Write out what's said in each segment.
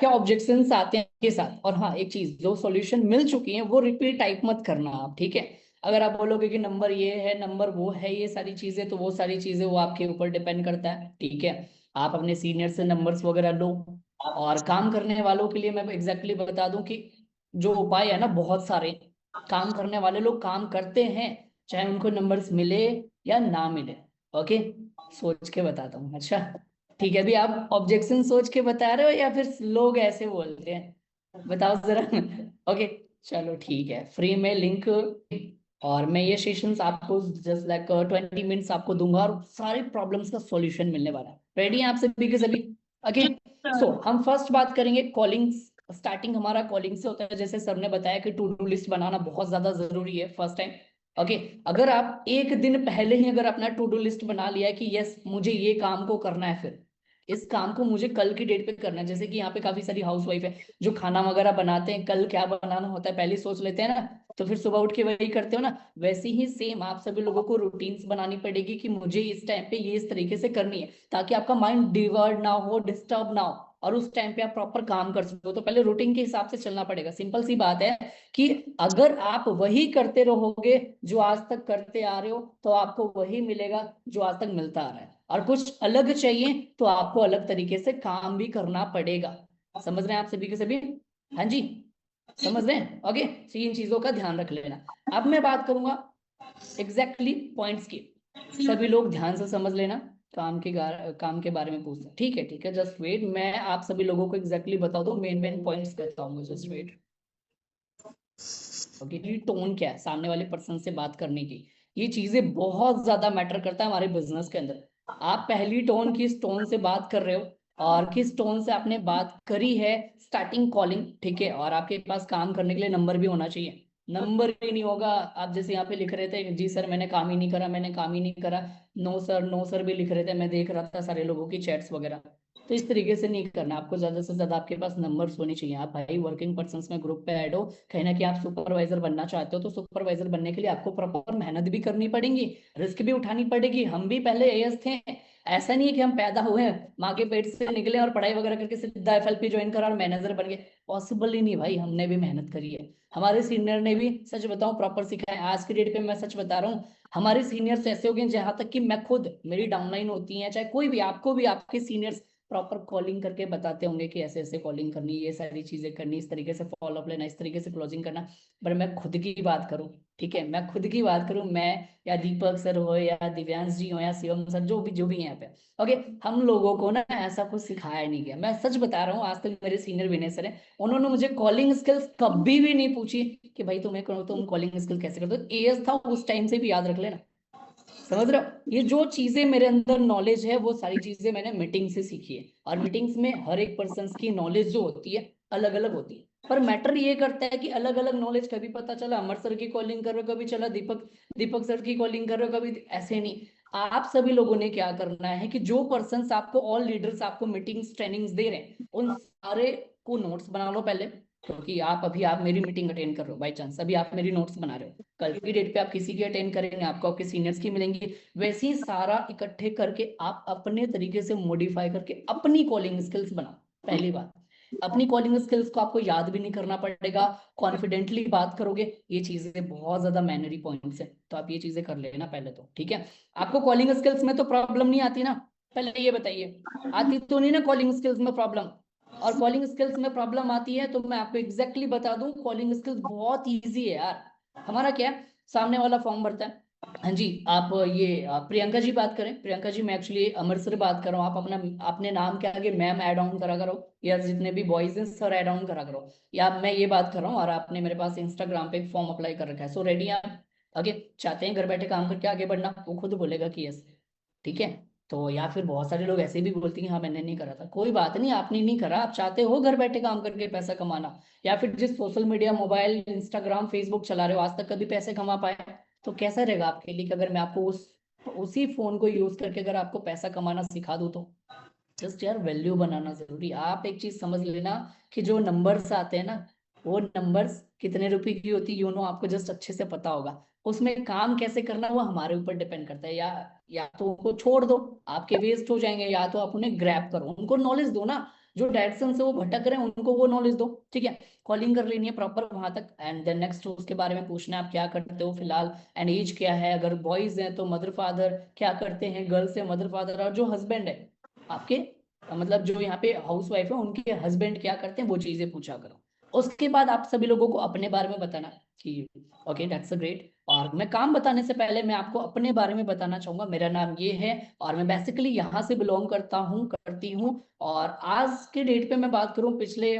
क्या ऑब्जेक्शंस आते हैं के साथ। और हाँ, एक चीज, जो सॉल्यूशन मिल चुकी है वो रिपीट टाइप मत करना आप, ठीक है। अगर आप बोलोगे कि नंबर ये है, नंबर वो है, ये सारी चीजें, तो वो सारी चीजें वो आपके ऊपर डिपेंड करता है, ठीक है। आप अपने सीनियर से नंबर्स वगैरह लो। और काम करने वालों के लिए मैं एग्जैक्टली बता दूं कि जो उपाय है ना, बहुत सारे काम करने वाले लोग काम करते हैं, चाहे उनको नंबर्स मिले या ना मिले। ओके, सोच के बताता हूँ। अच्छा, ठीक है। अभी आप ऑब्जेक्शन सोच के बता रहे हो या फिर लोग ऐसे बोलते हैं, बताओ जरा। ओके, चलो ठीक है। फ्री में लिंक, और मैं ये सेशंस आपको जस्ट लाइक 20 मिनट्स आपको दूंगा, और सारी प्रॉब्लम्स का सॉल्यूशन मिलने वाला है। रेडी हैं आप सभी के सभी? ओके, सो हम फर्स्ट बात करेंगे कॉलिंग। स्टार्टिंग हमारा कॉलिंग से होता है। जैसे सर ने बताया कि टू डू लिस्ट बनाना बहुत ज्यादा जरूरी है फर्स्ट टाइम। ओके, अगर आप एक दिन पहले ही अगर अपना टू डू लिस्ट बना लिया है कि यस मुझे ये काम को करना है, फिर इस काम को मुझे कल की डेट पे करना है। जैसे कि यहाँ पे काफी सारी हाउस वाइफ है जो खाना वगैरह बनाते हैं, कल क्या बनाना होता है पहले ही सोच लेते हैं ना, तो फिर सुबह उठ के वही करते हो ना। वैसे ही सेम आप सभी लोगों को रूटीन्स बनानी पड़ेगी कि मुझे इस टाइम पे ये इस तरीके से करनी है, ताकि आपका माइंड डिवर्ट ना हो, डिस्टर्ब ना हो, और उस टाइम पे आप प्रॉपर काम कर सको। तो पहले रूटीन के हिसाब से चलना पड़ेगा। सिंपल सी बात है कि अगर आप वही करते रहोगे जो आज तक करते आ रहे हो, तो आपको वही मिलेगा जो आज तक मिलता आ रहा है। और कुछ अलग चाहिए तो आपको अलग तरीके से काम भी करना पड़ेगा। समझ रहे हैं आप सभी के सभी? हाँ जी, समझ रहे हैं? ओके, तो इन चीजों का ध्यान रख लेना। अब मैं बात करूंगा एग्जैक्टली पॉइंट्स की। सभी लोग ध्यान से समझ लेना। काम के बारे में पूछते हैं, ठीक है? ठीक है, जस्ट वेट। मैं आप सभी लोगों को एग्जैक्टली बता दूं, मेन मेन पॉइंट्स कहता हूँ, जस्ट वेट। ओके, टोन क्या है सामने वाले पर्सन से बात करने की, ये चीजें बहुत ज्यादा मैटर करता है हमारे बिजनेस के अंदर। आप पहली टोन किस टोन से बात कर रहे हो, और किस टोन से आपने बात करी है स्टार्टिंग कॉलिंग, ठीक है। और आपके पास काम करने के लिए नंबर भी होना चाहिए। नंबर ही नहीं होगा, आप जैसे यहाँ पे लिख रहे थे, जी सर मैंने काम ही नहीं करा, मैंने काम ही नहीं करा, नो सर, नो सर भी लिख रहे थे, मैं देख रहा था सारे लोगों की चैट्स वगैरह। तो इस तरीके से नहीं करना आपको। ज्यादा से ज्यादा आपके पास नंबर्स होने चाहिए। आप भाई वर्किंग पर्सन में ग्रुप पे ऐड हो, कहीं ना कहीं आप सुपरवाइजर बनना चाहते हो, तो सुपरवाइजर बनने के लिए आपको प्रॉपर मेहनत भी करनी पड़ेगी, रिस्क भी उठानी पड़ेगी। हम भी पहले एएस थे। ऐसा नहीं है कि हम पैदा हुए हैं, माँ के पेट से निकले और पढ़ाई वगैरह करके सीधा एफएलपी ज्वाइन करा और मैनेजर बन गए। पॉसिबल ही नहीं भाई, हमने भी मेहनत करी है। हमारे सीनियर ने भी, सच बताऊं, प्रॉपर सिखाया। आज की डेट पे मैं सच बता रहा हूँ, हमारे सीनियर्स ऐसे हो गए जहां तक कि मैं खुद, मेरी डाउनलाइन होती है, चाहे कोई भी, आपको भी आपके सीनियर्स प्रॉपर कॉलिंग करके बताते होंगे कि ऐसे ऐसे कॉलिंग करनी, ये सारी चीजें करनी, इस तरीके से फॉलो अप लेना, इस तरीके से क्लोजिंग करना। पर मैं खुद की बात करूं, ठीक है, मैं खुद की बात करूं, मैं या दीपक सर हो या दिव्यांश जी हो या शिवम सर, जो भी हैं यहाँ पे, ओके, हम लोगों को ना ऐसा कुछ सिखाया नहीं गया। मैं सच बता रहा हूँ, आज तक मेरे सीनियर विनय सर हैं, उन्होंने मुझे कॉलिंग स्किल्स कभी भी नहीं पूछी कि भाई तुम कॉलिंग स्किल कैसे करते हो। एएस था उस टाइम से भी, याद रख लेना। समझ रहे हो? ये जो चीजें मेरे अंदर नॉलेज है, वो सारी चीजें मैंने मीटिंग से सीखी है। और मीटिंग्स में हर एक पर्सन की नॉलेज जो होती है अलग अलग होती है। पर मैटर ये करता है कि अलग अलग नॉलेज, कभी पता चला अमर सर की कॉलिंग कर रहे हो, कभी चला दीपक दीपक सर की कॉलिंग कर रहे हो, कभी ऐसे नहीं। आप सभी लोगों ने क्या करना है कि जो पर्सन आपको, ऑल लीडर्स आपको मीटिंग्स ट्रेनिंग्स दे रहे हैं, उन सारे को नोट्स बना लो पहले। क्योंकि आप मेरी मीटिंग अटेंड कर रहे हो, बाई चांस अभी आप मेरी नोट्स बना रहे हो, कल की डेट पे आप किसी की अटेंड करेंगे, आपको आपके सीनियर्स की मिलेंगी। वैसे ही सारा इकट्ठे करके आप अपने तरीके से मॉडिफाई करके अपनी कॉलिंग स्किल्स बनाओ। पहली बात, अपनी कॉलिंग स्किल्स को आपको याद भी नहीं करना पड़ेगा, कॉन्फिडेंटली बात करोगे। ये चीजें बहुत ज्यादा मैनरी पॉइंट्स है, तो आप ये चीजें कर लेना पहले तो, ठीक है। आपको कॉलिंग स्किल्स में तो प्रॉब्लम नहीं आती ना? पहले ये बताइए, आती तो नहीं ना कॉलिंग स्किल्स में प्रॉब्लम? और कॉलिंग स्किल्स में प्रॉब्लम आती है तो मैं आपको एग्जैक्टली बता दूं, कॉलिंग स्किल्स बहुत ईजी है यार। हमारा क्या है, सामने वाला फॉर्म भरता है। हाँ जी, आप प्रियंका जी बात करें। प्रियंका जी, मैं एक्चुअली अमर से बात कर रहा हूँ। आप अपना, अपने नाम के आगे मैम ऐड ऑन करा करो, या जितने भी बॉयज हैं सर ऐड ऑन करा करो। या मैं ये बात कर रहा हूँ, और आपने मेरे पास इंस्टाग्राम पे एक फॉर्म अप्लाई कर रखा है। सो रेडी आप? आगे चाहते हैं घर बैठे काम करके आगे बढ़ना? वो खुद बोलेगा कि यस, ठीक है। तो या फिर बहुत सारे लोग ऐसे भी बोलते हैं कि हाँ मैंने नहीं करा था। कोई बात नहीं, आपने नहीं करा, आप चाहते हो घर बैठे काम करके पैसा कमाना, या फिर जिस social media, mobile, Instagram, Facebook चला रहे हो, आज तक कभी पैसे कमा पाए? तो कैसा रहेगा आपके लिए कि अगर मैं आपको उसी फोन को यूज करके अगर आपको पैसा कमाना सिखा दूं? तो जस्ट यार, वैल्यू बनाना जरूरी। आप एक चीज समझ लेना कि जो नंबर्स आते हैं ना, वो नंबर्स कितने रुपए की होती है, आपको जस्ट अच्छे से पता होगा। उसमें काम कैसे करना वो हमारे ऊपर डिपेंड करता है। या तो उनको छोड़ दो, आपके वेस्ट हो जाएंगे, या तो आप उन्हें ग्रैब करो, उनको नॉलेज दो ना। जो डायरेक्शन से वो भटक रहे हैं उनको वो नॉलेज दो, ठीक है। कॉलिंग कर लेनी है प्रॉपर वहां तक, एंड देन नेक्स्ट उसके बारे में पूछना है आप क्या करते हो फिलहाल, एंड एज क्या है, अगर बॉयज हैं तो मदर फादर क्या करते हैं, गर्ल्स है मदर फादर, और जो हस्बैंड है आपके मतलब जो यहाँ पे हाउस वाइफ है उनके हस्बैंड क्या करते हैं वो चीजें पूछा करो। उसके बाद आप सभी लोगों को अपने बारे में बताना कि ओके दैट्स अ ग्रेट। और मैं काम बताने से पहले मैं आपको अपने बारे में बताना चाहूंगा, मेरा नाम ये है और मैं बेसिकली यहाँ से बिलोंग करती हूँ। और आज के डेट पे मैं बात करूँ पिछले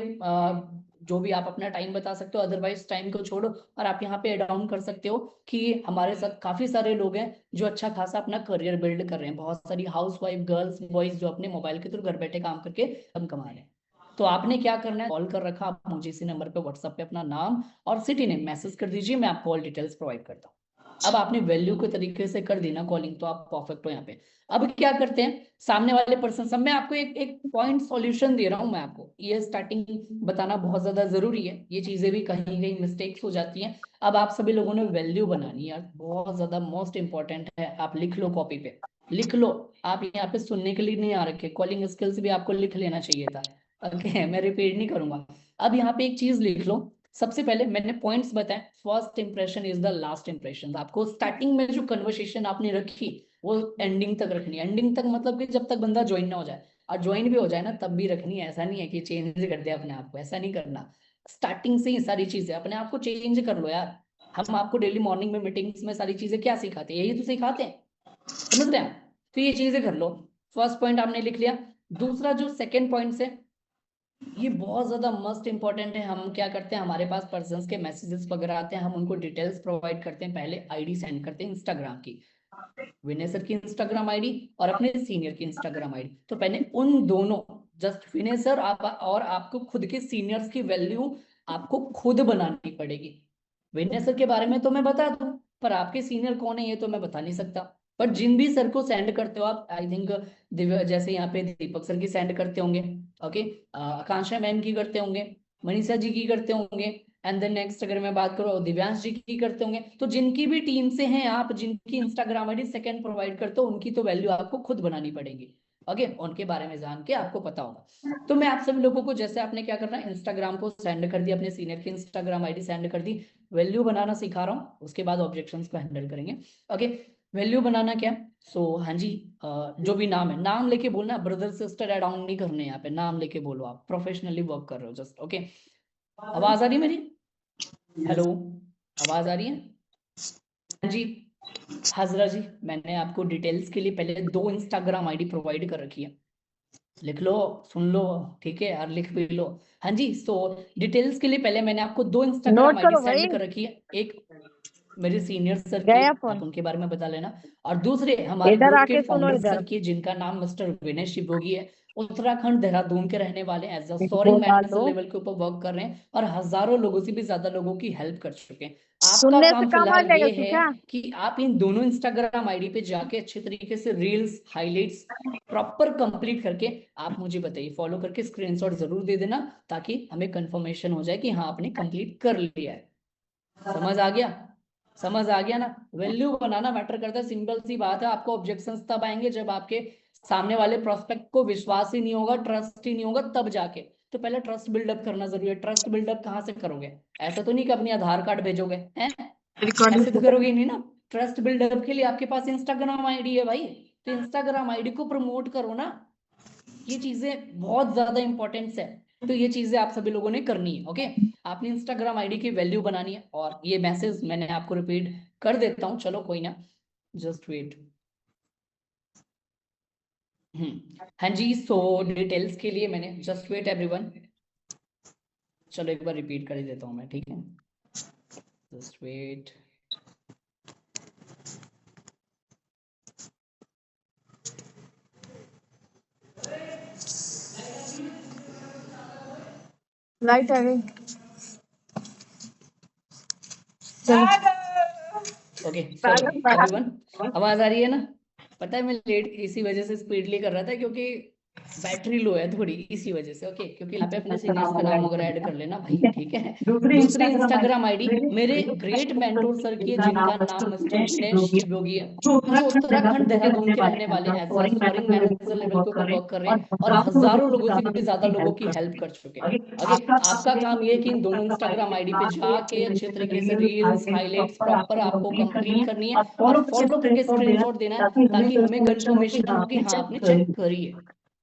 जो भी आप अपना टाइम बता सकते हो, अदरवाइज टाइम को छोड़ो और आप यहाँ पे ऐड ऑन कर सकते हो कि हमारे साथ काफी सारे लोग हैं जो अच्छा खासा अपना करियर बिल्ड कर रहे हैं, बहुत सारी हाउस वाइफ गर्ल्स बॉयज जो अपने मोबाइल के थ्रू घर बैठे काम करके हम कमा रहे हैं। तो आपने क्या करना है, कॉल कर रखा, आप मुझे इसी नंबर पे व्हाट्सएप पे अपना नाम और सिटी नेम मैसेज कर दीजिए, मैं आपको ऑल डिटेल्स प्रोवाइड करता हूँ। अब आपने वैल्यू के तरीके से कर दी ना कॉलिंग, तो आप परफेक्ट हो यहाँ पे। अब क्या करते हैं सामने वाले पर्सन, सब मैं आपको एक एक पॉइंट सॉल्यूशन दे रहा हूँ मैं आपको, ये स्टार्टिंग बताना बहुत ज्यादा जरूरी है, ये चीजें भी कहीं कहीं मिस्टेक्स हो जाती हैं। अब आप सभी लोगों ने वैल्यू बनानी है यार, बहुत ज्यादा मोस्ट इंपॉर्टेंट है, आप लिख लो कॉपी पे, लिख लो। आप यहाँ पे सुनने के लिए नहीं आ रखे, कॉलिंग स्किल्स भी आपको लिख लेना चाहिए था। ओके मैं रिपीट नहीं करूंगा। अब यहाँ पे एक चीज लिख लो, सबसे पहले मैंने पॉइंट्स बताए, first impression is the last impression. आपको स्टार्टिंग में जो कन्वर्सेशन आपने रखी वो एंडिंग तक रखनी है, एंडिंग तक मतलब कि जब तक बंदा ज्वाइन ना हो जाए, और ज्वाइन भी हो जाए ना तब भी रखनी है, ऐसा नहीं है कि चेंज कर दे अपने आप को, ऐसा नहीं करना। स्टार्टिंग से ही सारी चीजें अपने आप को चेंज कर लो यार। हम आपको डेली मॉर्निंग में मीटिंग्स में सारी चीजें क्या सिखाते हैं, यही तो सिखाते हैं, समझ रहे हैं। तो ये चीजें कर लो, फर्स्ट पॉइंट आपने लिख लिया। दूसरा जो सेकेंड पॉइंट से, ये बहुत ज्यादा मस्ट इंपॉर्टेंट है। हम क्या करते हैं, हमारे पास पर्सन्स के मैसेजेस वगैरह आते हैं, हम उनको डिटेल्स प्रोवाइड करते हैं, पहले आईडी सेंड करते हैं इंस्टाग्राम की, विनय सर की इंस्टाग्राम आईडी और अपने सीनियर की इंस्टाग्राम आईडी। तो पहले उन दोनों, जस्ट विनय सर आप और आपको खुद के सीनियर्स की वैल्यू आपको खुद बनानी पड़ेगी। विनय सर के बारे में तो मैं बता दूं, पर आपके सीनियर कौन है ये तो मैं बता नहीं सकता। पर जिन भी सर को सेंड करते हो आप, आई थिंक दिव्या जैसे यहाँ पे दीपक सर की सेंड करते होंगे, ओके, आकांक्षा मैम की करते होंगे, मनीषा जी की करते होंगे, एंड देन नेक्स्ट अगर मैं बात करूँ दिव्यांश जी की करते होंगे, तो जिनकी भी टीम से हैं आप, जिनकी इंस्टाग्राम आईडी सेकंड प्रोवाइड करते हो, उनकी तो वैल्यू आपको खुद बनानी पड़ेगी। ओके उनके बारे में जान के आपको पता होगा। तो मैं आप सभी लोगों को, जैसे आपने क्या करना है, इंस्टाग्राम को सेंड कर दिया, अपने सीनियर की इंस्टाग्राम आईडी सेंड कर दी, वैल्यू बनाना सिखा रहा हूँ, उसके बाद ऑब्जेक्शंस को हैंडल करेंगे। ओके वैल्यू बनाना क्या, हाँ जी, जो भी नाम है नाम लेके बोलना, ब्रदर सिस्टर एड ऑन नहीं करने, यहाँ पे नाम लेके बोलो, आप प्रोफेशनली वर्क कर रहे हो जस्ट। ओके आवाज आ रही है मेरी, हेलो, आवाज आ रही है, हाँ जी। हाजरा जी, मैंने आपको डिटेल्स के लिए पहले 2 इंस्टाग्राम आईडी प्रोवाइड कर रखी है, लिख लो, सुन लो, ठीक है, और लिख भी लो। हाँ जी, सो डिटेल्स के लिए पहले मैंने आपको 2 इंस्टाग्राम नोट आईडी करो भाई, सेंड कर रखी है, एक मेरे सीनियर सर की, गया आप फोन। उनके बारे में बता लेना, और दूसरे हमारे इधर ग्रुप के आके सुनो, फाउंडर इधर सर की, जिनका नाम मिस्टर विनय शिवयोगी है, उत्तराखंड देहरादून के रहने वाले, एज अ वो सोअरिंग मैनेजर डालो। लेवल के ऊपर वर्क कर रहे हैं और हजारों लोगों से भी ज्यादा लोगों की हेल्प कर चुके हैं। आपका सुनने से काम काम आ फिलहाल जाएगा ये है सीखा। कि आप इन दोनों इंस्टाग्राम आईडी पे जाके अच्छे तरीके से रील्स हाइलाइट्स प्रॉपर कंप्लीट करके आप मुझे बताइए, फॉलो करके स्क्रीनशॉट जरूर दे देना, ताकि हमें कंफर्मेशन हो जाए कि हाँ आपने कंप्लीट कर लिया है। समझ आ गया, समझ आ गया ना। वैल्यू बनाना मैटर करता है, सिंपल सी बात है। आपको ऑब्जेक्शंस तब आएंगे जब आपके सामने वाले प्रोस्पेक्ट को विश्वास ही नहीं होगा, ट्रस्ट ही नहीं होगा, तब जाके। तो पहले ट्रस्ट बिल्डअप करना जरूरी है। ट्रस्ट बिल्डअप कहाँ से करोगे, ऐसा तो नहीं कि अपनी आधार कार्ड भेजोगे हैं, ऐसे तो करोगे नहीं ना। ट्रस्ट बिल्डअप के लिए आपके पास इंस्टाग्राम आईडी है भाई, तो इंस्टाग्राम आईडी को प्रमोट करो ना। ये चीजें बहुत ज्यादा इंपॉर्टेंस है, तो ये चीजें आप सभी लोगों ने करनी है। ओके आपने इंस्टाग्राम आईडी की वैल्यू बनानी है, और ये मैसेज मैंने आपको रिपीट कर देता हूँ, चलो कोई ना, जस्ट वेट। हाँ जी, सो डिटेल्स के लिए मैंने, जस्ट वेट एवरीवन, चलो एक बार रिपीट कर ही देता हूँ मैं, ठीक है, जस्ट वेट। लाइट आ गई। ओके चलो एवरीवन, आवाज आ रही है ना। पता है मैं लेट इसी वजह से स्पीडली कर रहा था, क्योंकि बैटरी लो है थोड़ी इसी वजह से। ओके, क्योंकि यहाँ पे अपने से इंस्टाग्राम वगैरह ऐड कर लेना भाई, ठीक है। दूसरी इंस्टाग्राम आईडी मेरे ग्रेट मेंटोर सर की है, जिनका नाम मिस्टर दिनेश शिवयोगी है, जो उत्तराखंड देहरादून के रहने वाले as a foreign manager level के ऊपर वर्क कर रहे हैं और हजारों लोगों से भी ज्यादा लोगों की हेल्प कर चुके हैं। ओके, आपका काम ये है कि इन दोनों इंस्टाग्राम आईडी पे जाके अच्छे तरीके से रील्स हाईलाइट्स प्रॉपर आपको कंप्लीट करनी है और फॉलो करके स्क्रीनशॉट देना है, ताकि हमें कंफर्मेशन हो कि हाँ आपने चेक करी है।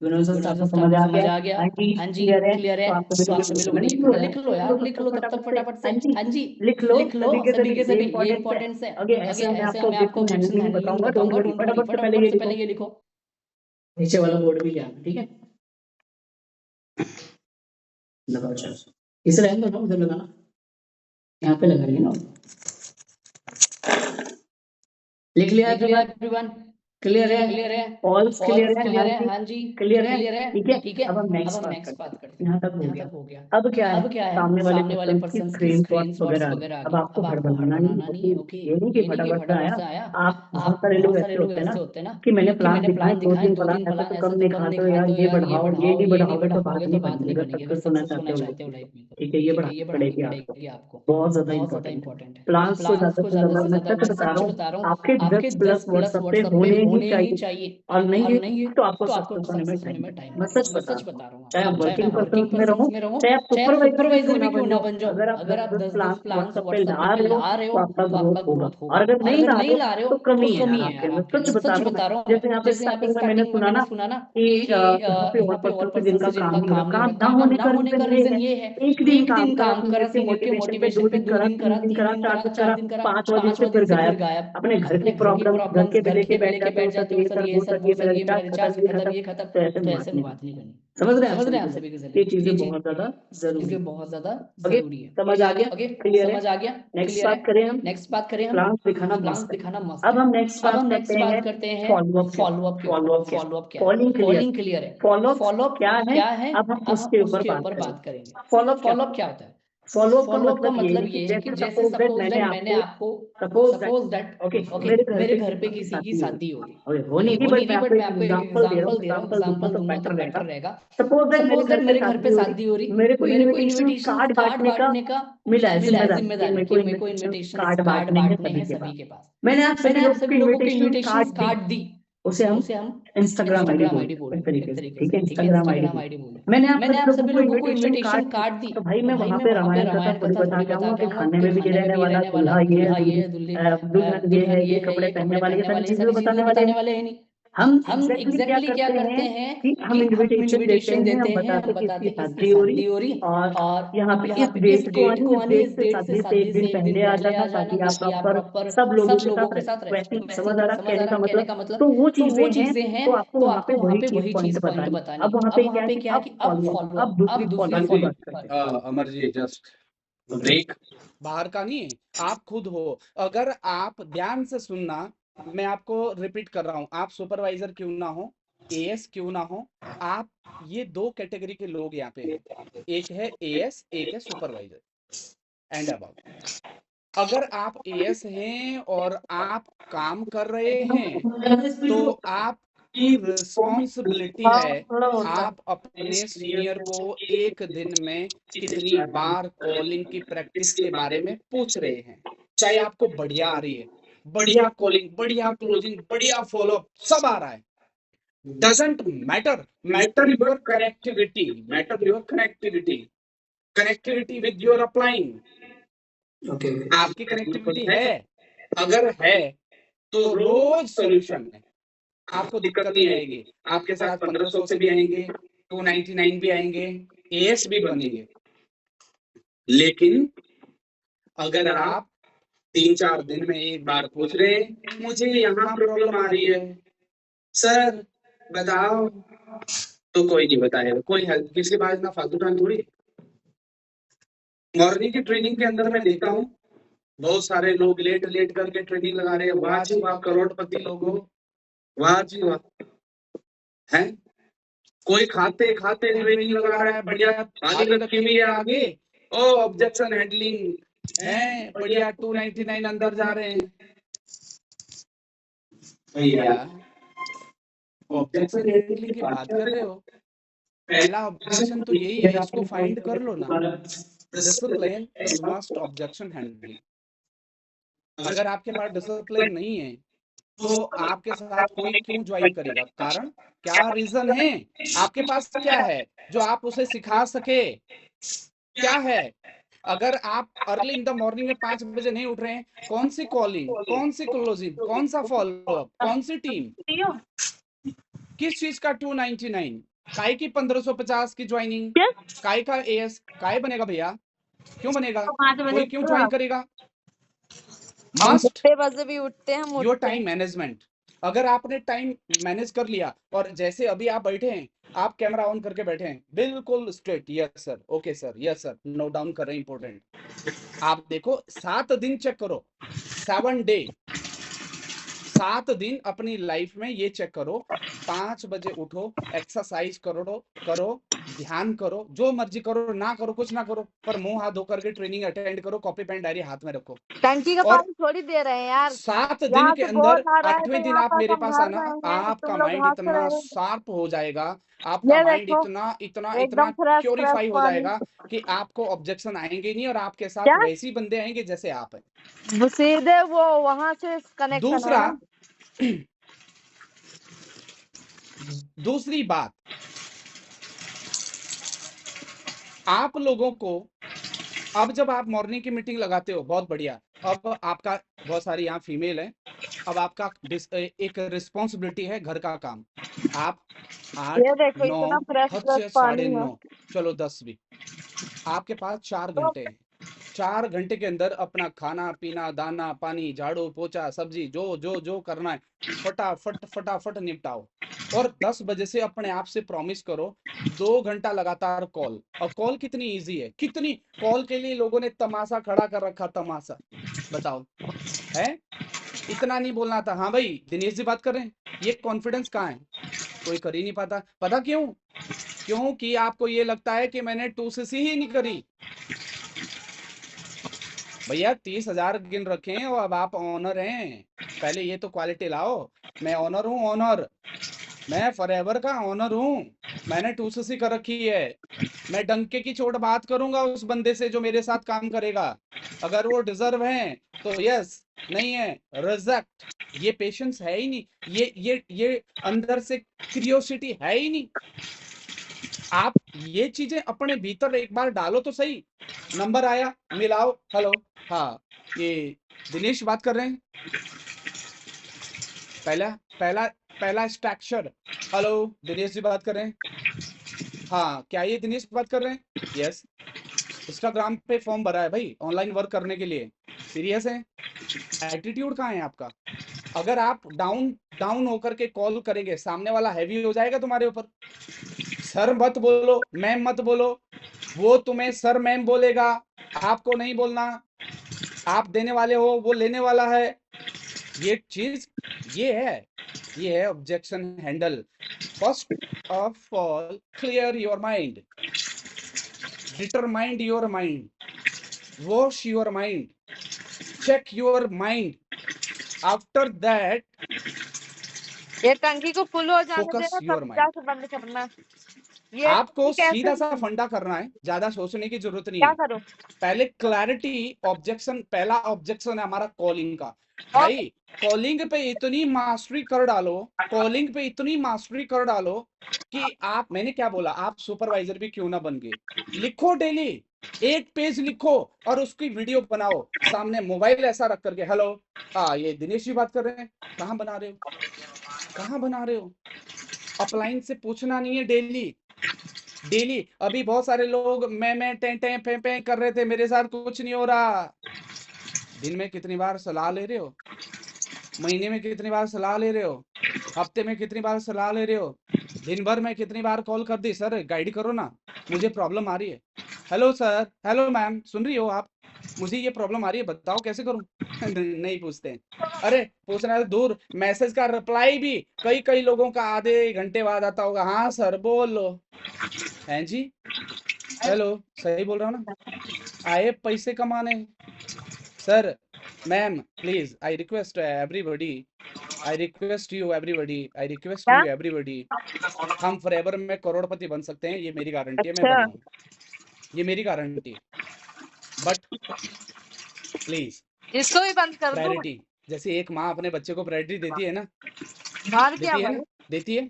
आपको समझ आ गया? हाँ जी, क्लियर है। तो आप सभी लोगों ने लिख लो यार, लिख लो तब तक फटाफट से। हाँ जी, लिख लो सभी के सभी, ये इंपॉर्टेंस है। आगे ऐसे मैं आपको ऑब्जेक्शन हैंडलिंग बताऊंगा, डोंट वरी, फटाफट से पहले ये लिखो, नीचे वाला बोर्ड भी लिया, ठीक है। लगाओ चलो, इसे रहने दो ना, उधर लगाना, यहाँ पे लगाइए ना। लिख लिया एवरीवन? क्लियर है? ऑल्स क्लियर है? हाँ जी क्लियर है, ठीक है। अब हम नेक्स्ट बात करते हैं। यहाँ तक हो गया। अब क्या है? सामने वाले पर्सन की स्क्रीनशॉट्स वगैरह आ गई। अब आपको हड़ बनाना नहीं है। ओके, ये नहीं कि फटाफट से आया। आप बहुत सारे लोग ऐसे होते हैं ना कि मैंने प्लान दिखाए, 2 दिन प्लान ऐसे तो कम दिखाते हो यार, ये बढ़ाओ, ये नहीं बढ़ाओगे तो बात नहीं बनेगी। अगर सक्सेस होना चाहते हो लाइफ में, ठीक है, ये बढ़ानी पड़ेगी आपको, बहुत ज्यादा इंपॉर्टेंट है। प्लान्स को ज्यादा से ज्यादा, मैं सच बता रहा हूँ, आपके 10 प्लस व्हाट्सएप पे होने ही चाहिए। और नहीं है तो आपको सक्सेस होने में टाइम, मैं सच बता रहा हूँ। चाहे आप वर्किंग पर्सन में रहो, चाहे आप सुपरवाइजर भी क्यों ना बन जाओ, अगर आप 10 प्लान्स व्हाट्सएप पे ला रहे हो तो आपका ग्रोथ होगा। और अगर नहीं ला रहे हो तो कमी है यार आपके अंदर, सच बता रहा हूँ। जैसे यहाँ पे स्टार्टिंग में मैंने सुना ना कि यहाँ पे और पर्सन से जिनका काम नहीं हो रहा, काम ना होने का रीजन ये है, एक दिन काम करा सीनियर के मोटिवेशन पे, 2 दिन करा, 3 दिन करा, 4 दिन करा, 5वां दिन से फिर गायब। अपने घर की प्रॉब्लम घर के लेके बैठ जाते हो, सर ये सर वो सर, ये मेरा रिचार्ज ये खत्म, तो ऐसे में बात नहीं करनी। समझ रहे हैं आप सभी? ये चीजें बहुत ज्यादा जरूरी है। समझ आ गया? क्लियर है? नेक्स्ट बात करें हम प्लान्स दिखाना मस्त। अब हम नेक्स्ट बात करते हैं फॉलो अप क्या है? कॉलिंग क्लियर है। फॉलो अप क्या है? अब हम उसके ऊपर बात करेंगे। फॉलो अप क्या होता है? फॉलो अप का मतलब ये है कि जैसे सपोज दैट मैंने आपको, सपोज दैट ओके मेरे घर पे किसी की शादी हो गई, हो नहीं थी, बट मैं आपको एक एग्जांपल दे रहा हूँ, एग्जांपल दूंगा तो बेटर रहेगा। सपोज दैट मेरे घर पे शादी हो रही, मेरे को इनविटेशन कार्ड बांटने का मिला है जिम्मेदारी कि मेरे को इनविटेशन कार्ड बांटने हैं सभी के पास। मैंने आप सभी लोगों को इनविटेशन कार्ड दी, उसे हम इंस्टाग्राम आईडी बोले, एक तरीके से, ठीक है, इंस्टाग्राम आईडी बोले। मैंने आप सभी लोगों को इनविटेशन कार्ड दी, तो भाई मैं वहां पे रामायण कथा थोड़ी बता के आऊंगा कि खाने में भी ये रहने वाला, दूल्हा ये है, दुल्हन ये है, ये कपड़े पहनने वाले, ये सारी चीजें बताने वाले हैं नहीं। हम एग्जैक्टली क्या करते हैं कि हम इनविटेशन देते हैं, हम बताते कि इसकी शादी हो रही और यहाँ पे इस डेट को आनी, इस डेट से एक दिन पहले आ जाना, ताकि आप प्रॉपर सब लोगों के साथ वैसे समझ आ रहा कहने का मतलब। तो वो चीजें हैं, तो आपको वहाँ पे वही चीज पॉइंट बतानी। अब वहाँ पे क्या है कि अब फॉलो, अब दूसरी बात करते हैं। अमर जी जस्ट ब्रेक, बाहर का नहीं है, आप खुद हो। अगर आप ध्यान से सुनना, मैं आपको रिपीट कर रहा हूं, आप सुपरवाइजर क्यों ना हो, एएस क्यों ना हो, आप ये 2 कैटेगरी के लोग यहाँ पे हैं, एक है एएस, एक है सुपरवाइजर एंड अबाउट। अगर आप एएस हैं और आप काम कर रहे हैं तो आप की रिस्पॉन्सिबिलिटी है, आप अपने सीनियर को एक दिन में कितनी बार कॉलिंग की प्रैक्टिस के बारे में पूछ रहे हैं। चाहे आपको बढ़िया आ रही है, बढ़िया कॉलिंग, बढ़िया क्लोजिंग, बढ़िया फॉलोअप, सब आ रहा है, doesn't matter, matter your connectivity with your upline. आपकी कनेक्टिविटी है, अगर है तो रोज सोल्यूशन है, आपको दिक्कत नहीं आएगी। आपके साथ 1500 से भी आएंगे, 299 भी आएंगे, एएस भी बनेंगे। लेकिन अगर आप 3-4 दिन में एक बार पूछ रहे हैं, मुझे यहाँ प्रॉब्लम आ रही है सर बताओ, तो कोई नहीं बताएगा, कोई हेल्प किसके पास ना फालतू टाइम थोड़ी। मॉर्निंग की ट्रेनिंग के अंदर मैं देखता हूँ बहुत सारे लोग लेट करके ट्रेनिंग लगा रहे हैं। वाह जी वाह, करोड़पति लोग हो, वाह जी वाह। है कोई खाते ट्रेनिंग लगा रहा है, बढ़िया थाली रखी हुई है आगे, ओ ऑब्जेक्शन हैंडलिंग है, बढ़िया 299 अंदर जा रहे हैं। भैया ऑब्जेक्शन हैंडलिंग की बात कर रहे हो, पहला ऑब्जेक्शन तो यही है, इसको फाइंड कर लो ना। Discipline is must objection handling. अगर आपके पास डिसिप्लिन नहीं है तो आपके साथ कोई क्यों ज्वाइन करेगा? कारण क्या रीजन है? आपके पास क्या है जो आप उसे सिखा सके? क्या है? अगर आप अर्ली इन द मॉर्निंग में 5 बजे नहीं उठ रहे हैं, कौन सी कॉलिंग, कौन सी क्लोजिंग, कौन सा फॉलोअप, कौन सी टीम, किस चीज का 299, काय की 1550 की ज्वाइनिंग, काय का एएस, काय बनेगा भैया? क्यों बनेगा? कोई क्यों ज्वाइन करेगा? मस्ट बजे भी उठते हैं हम योर टाइम मैनेजमेंट। अगर आपने टाइम मैनेज कर लिया, और जैसे अभी आप बैठे हैं, आप कैमरा ऑन करके बैठे हैं बिल्कुल straight, yes sir, okay sir, yes sir, note down कर रहे हैं इंपॉर्टेंट। आप देखो 7 दिन चेक करो, 7 डे, 7 दिन अपनी लाइफ में ये चेक करो। 5 बजे उठो, एक्सरसाइज करो, ध्यान करो, जो मर्जी करो, ना करो, कुछ ना करो, पर मुंह हाथ धो करके ट्रेनिंग अटेंड करो, कॉपी पेन डायरी हाथ में रखो। टंकी का और पानी थोड़ी दे रहे हैं यार, 7 दिन यहाँ के से बहुत अंदर आ रहा है, 8वें तो दिन यहाँ आप पर मेरे हम पास घर आना, में हैं, आपका तुम लोग माइंड हंस इतना रहे हो। शार्प हो जाएगा, आपका ये माइंड देखो इतना इतना एकदम इतना फ्रेश प्योरीफाई हो पानी। जाएगा कि आपको ऑब्जेक्शन आएंगे नहीं, और आपके साथ क्या वैसे ही बंदे आएंगे जैसे आप हैं। वो सीधे वो वहां से कनेक्शन है दूसरा, ना। दूसरी बात, आप लोगों को अब जब आप मॉर्निंग की मीटिंग लगाते हो, बहुत बढ़िया, अब आपका बहुत सारी यहाँ फीमेल है, अब आपका एक रिस्पॉन्सिबिलिटी है घर का काम। आप 8, ये देखो 9, इतना फ्रेश हद फ्रेश से पानी है। 9:30, चलो 10 भी, आपके पास 4 तो घंटे हैं। 4 घंटे के अंदर अपना खाना पीना, दाना पानी, झाड़ू पोछा, सब्जी, जो जो जो करना है फटाफट फटाफट निपटाओ। और 10 बजे से अपने आप से प्रॉमिस करो 2 घंटा लगातार कॉल। और कॉल कितनी इजी है, कितनी कॉल के लिए लोगों ने तमाशा खड़ा कर रखा, तमाशा, बताओ है? इतना नहीं बोलना था, हाँ भाई दिनेश जी बात कर रहे हैं, ये कॉन्फिडेंस कहाँ है? कोई कर ही नहीं पाता। पता क्यों? क्योंकि आपको ये लगता है कि मैंने 2cc ही नहीं करी। भैया 30,000 गिन रखे हैं और अब आप ऑनर हैं, पहले ये तो क्वालिटी लाओ। मैं ऑनर हूँ, ऑनर, मैं फॉरएवर का ऑनर हूँ, मैंने 2cc कर रखी है। मैं डंके की चोट बात करूंगा उस बंदे से जो मेरे साथ काम करेगा, अगर वो डिजर्व है तो यस, नहीं है रिजेक्ट। ये पेशेंस है ही नहीं, ये अंदर से क्यूरियोसिटी है ही नहीं। आप ये चीजें अपने भीतर एक बार डालो तो सही। नंबर आया, मिलाओ, हेलो, हाँ ये दिनेश बात कर रहे हैं, पहला पहला पहला स्ट्रक्चर, हेलो दिनेश जी बात कर रहे हैं, हाँ क्या ये दिनेश बात कर रहे हैं, यस। इंस्टाग्राम पे फॉर्म भरा है भाई ऑनलाइन वर्क करने के लिए, सीरियस है? एटीट्यूड कहाँ है आपका? अगर आप डाउन डाउन होकर के कॉल करेंगे, सामने वाला हैवी हो जाएगा तुम्हारे ऊपर। सर मत बोलो, मैम मत बोलो, वो तुम्हें सर मैम बोलेगा, आपको नहीं बोलना। आप देने वाले हो, वो लेने वाला है। ये चीज ये है objection handle. First of all clear your mind, determined your mind, wash your mind, check your mind, after that ये टंकी को फुल हो जाने focus देना, your तब mind। जाके बंद करना। ये आपको कैसे सीधा सा फंडा करना है, ज्यादा सोचने की जरूरत नहीं क्या है। करूं? पहले क्लैरिटी, ऑब्जेक्शन, पहला ऑब्जेक्शन है हमारा कॉलिंग का। भाई कॉलिंग पे इतनी मास्टरी कर डालो, कॉलिंग पे इतनी मास्टरी कर डालो कि आप, मैंने क्या बोला, आप सुपरवाइजर भी क्यों ना बन गए। लिखो डेली, एक पेज लिखो और उसकी वीडियो बनाओ, सामने मोबाइल ऐसा रख करके, हेलो हाँ ये दिनेश जी बात कर रहे हैं, कहाँ बना रहे हो, कहाँ बना रहे हो? अपलाइन से पूछना नहीं है, डेली डेली। अभी बहुत सारे लोग मैं टें पे पे कर रहे थे, मेरे साथ कुछ नहीं हो रहा। दिन में कितनी बार सलाह ले रहे हो, महीने में कितनी बार सलाह ले रहे हो, हफ्ते में कितनी बार सलाह ले रहे हो, दिन भर में कितनी बार कॉल कर दी, सर गाइड करो ना, मुझे प्रॉब्लम आ रही है, हेलो सर, हेलो मैम, सुन रही हो आप, मुझे ये प्रॉब्लम आ रही है, बताओ कैसे करूं? नहीं पूछते हैं। अरे पूछना तो दूर, मैसेज का रिप्लाई भी कई लोगों का आधे घंटे बाद आता होगा, हाँ सर बोलो, हैं जी, हेलो, सही बोल रहा हूँ ना? आए पैसे कमाने। Sir ma'am please I request everybody, I request you क्या? एवरीबॉडी, हम फॉरएवर में करोड़पति बन सकते हैं, ये मेरी गारंटी है, मैं अच्छा। बनाऊं, ये मेरी गारंटी है। बट प्लीज इसको भी बंद कर दूं? प्रायोरिटी, जैसे एक माँ अपने बच्चे को प्रायोरिटी देती है ना, बाहर क्या देती है भाई? ना, देती है,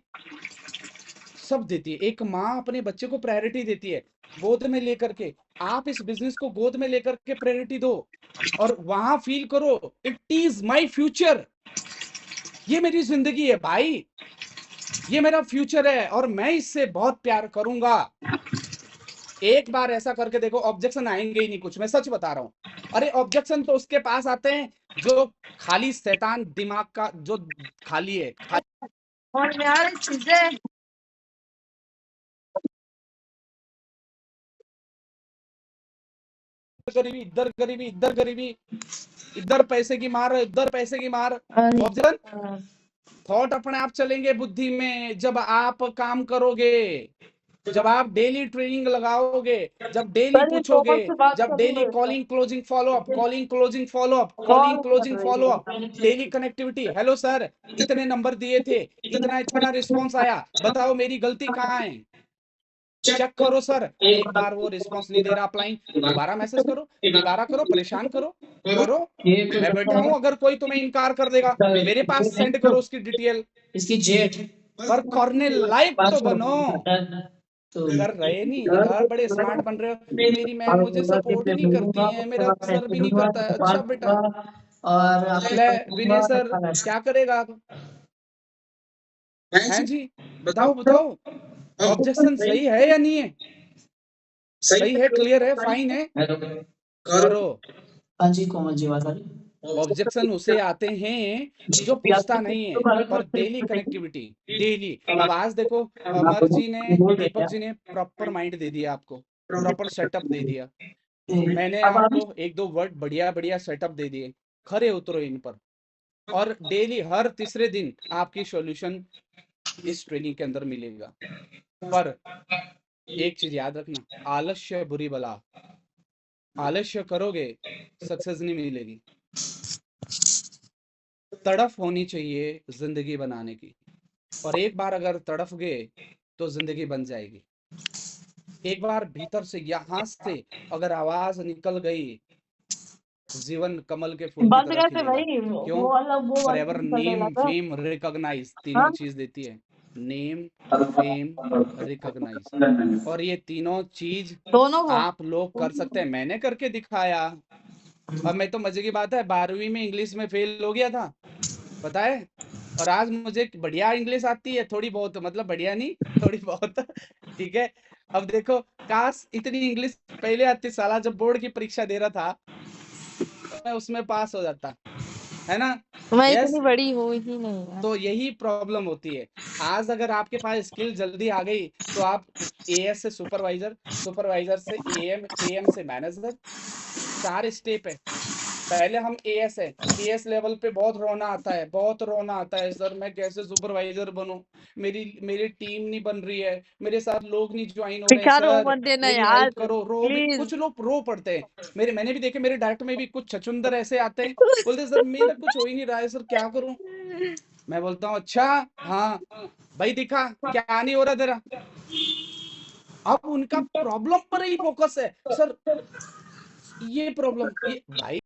सब देती है। एक माँ अपने बच्चे को प्रायोरिटी देती है, गोद में लेकर के। आप इस बिजनेस को गोद में लेकर के प्रायोरिटी दो और वहां फील करो इट इज माय फ्यूचर, ये मेरी जिंदगी है भाई, ये मेरा फ्यूचर है और मैं इससे बहुत प्यार करूंगा। एक बार ऐसा करके देखो, ऑब्जेक्शन आएंगे ही नहीं कुछ, मैं सच बता रहा हूँ। अरे ऑब्जेक्शन तो उसके पास आते हैं जो खाली शैतान दिमाग का, जो खाली है, और यार चीजें गरीबी, इधर गरीबी, इधर गरीबी, इधर पैसे की मार, इधर पैसे की मार। ऑब्जेक्शन थॉट अपने आप चलेंगे बुद्धि में जब आप काम करोगे, जब आप डेली ट्रेनिंग लगाओगे, जब डेली पूछोगे, जब daily calling closing follow up, calling closing follow up, calling closing follow up, daily connectivity. Hello sir, इतने नंबर दिए थे, इतना रिस्पॉन्स आया, बताओ मेरी गलती कहाँ है, चेक करो सर। एक बार वो रिस्पॉन्स नहीं दे रहा अपलाइन, दोबारा मैसेज करो, दोबारा करो, परेशान करो, करो, मैं बैठा हूं। अगर कोई तुम्हें इनकार कर देगा मेरे पास सेंड करो उसकी डिटेल, इसकी जेठ पर करने लायक तो बनो। कर रहे नहीं यार, बड़े स्मार्ट बन रहे हो। मेरी मैम मुझे सपोर्ट नहीं करती है, मेरा सर भी नहीं करता है। अच्छा बेटा, और ले विनय सर क्या करेगा आप? हैं जी, बताओ बताओ, ऑब्जेक्शन सही है या नहीं है? सही है, क्लियर है, फाइन है, करो। हाँ जी कोमल जी बात आ रही। ऑब्जेक्शन उसे आते हैं जो पूछता नहीं है, पर डेली कनेक्टिविटी, डेली। अब आज देखो, अमर जी ने, दीपक जी ने प्रॉपर माइंड दे दिया आपको, प्रॉपर सेटअप दे दिया। मैंने आपको एक दो वर्ड बढ़िया बढ़िया सेटअप दे दिए, खरे उतरो इन पर। और डेली हर तीसरे दिन आपकी सॉल्यूशन इस ट्रेनिंग के अंदर मिलेगा। पर एक चीज याद रखना, आलस्य बुरी बला, आलस्य करोगे सक्सेस नहीं मिलेगी। तड़फ होनी चाहिए जिंदगी बनाने की, और एक बार अगर तड़फ गए तो जिंदगी बन जाएगी। एक बार भीतर से यहां से अगर आवाज निकल गई, जीवन कमल के फूल की बंद तरह कैसे खिलेगा। भाई? क्यों? वो वाला फॉरएवर चलने नेम लगा। फेम रिकॉग्नाइज, तीनों हाँ? चीज देती है, नेम फेम रिकॉग्नाइज, और ये तीनों चीज दोनों को? आप लोग कर सकते हैं। मैंने करके दिखाया। अब मैं तो, मजे की बात है, 12वीं में इंग्लिश में फेल हो गया था, पता है, और आज मुझे बढ़िया इंग्लिश आती है, थोड़ी बहुत, मतलब बढ़िया नहीं, थोड़ी बहुत, ठीक है। अब देखो, काश इतनी इंग्लिश पहले आती साला, जब बोर्ड की परीक्षा दे रहा था तो मैं उसमें पास हो जाता, है ना। मैं यस, इतनी बड़ी हूँ ही नहीं यार। तो यही प्रॉब्लम होती है। आज अगर आपके पास स्किल जल्दी आ गई तो आप एएस से सुपरवाइजर, सुपरवाइजर से एएम, एएम से मैनेजर, 4 स्टेप है। पहले हम एएस है, एएस लेवल पे बहुत रोना आता है, बहुत रोना आता है, सर मैं कैसे सुपरवाइजर बनूं, मेरी टीम नहीं बन रही है, मेरे साथ लोग नहीं ज्वाइन हो रहे हैं, भिखार हो सर मत देना मेरी यार, हेल्प करो। रो भी, प्लीज। कुछ लोग रो पड़ते हैं। मैंने भी देखे, मेरे डायरेक्ट में भी कुछ छछुंदर ऐसे आते हैं, बोलते सर मेरा कुछ हो ही नहीं रहा है, सर क्या करूं। मैं बोलता हूँ अच्छा, हाँ भाई दिखा क्या नहीं हो रहा तेरा। अब उनका प्रॉब्लम पर ही फोकस है, सर ये प्रॉब्लम, ये भाई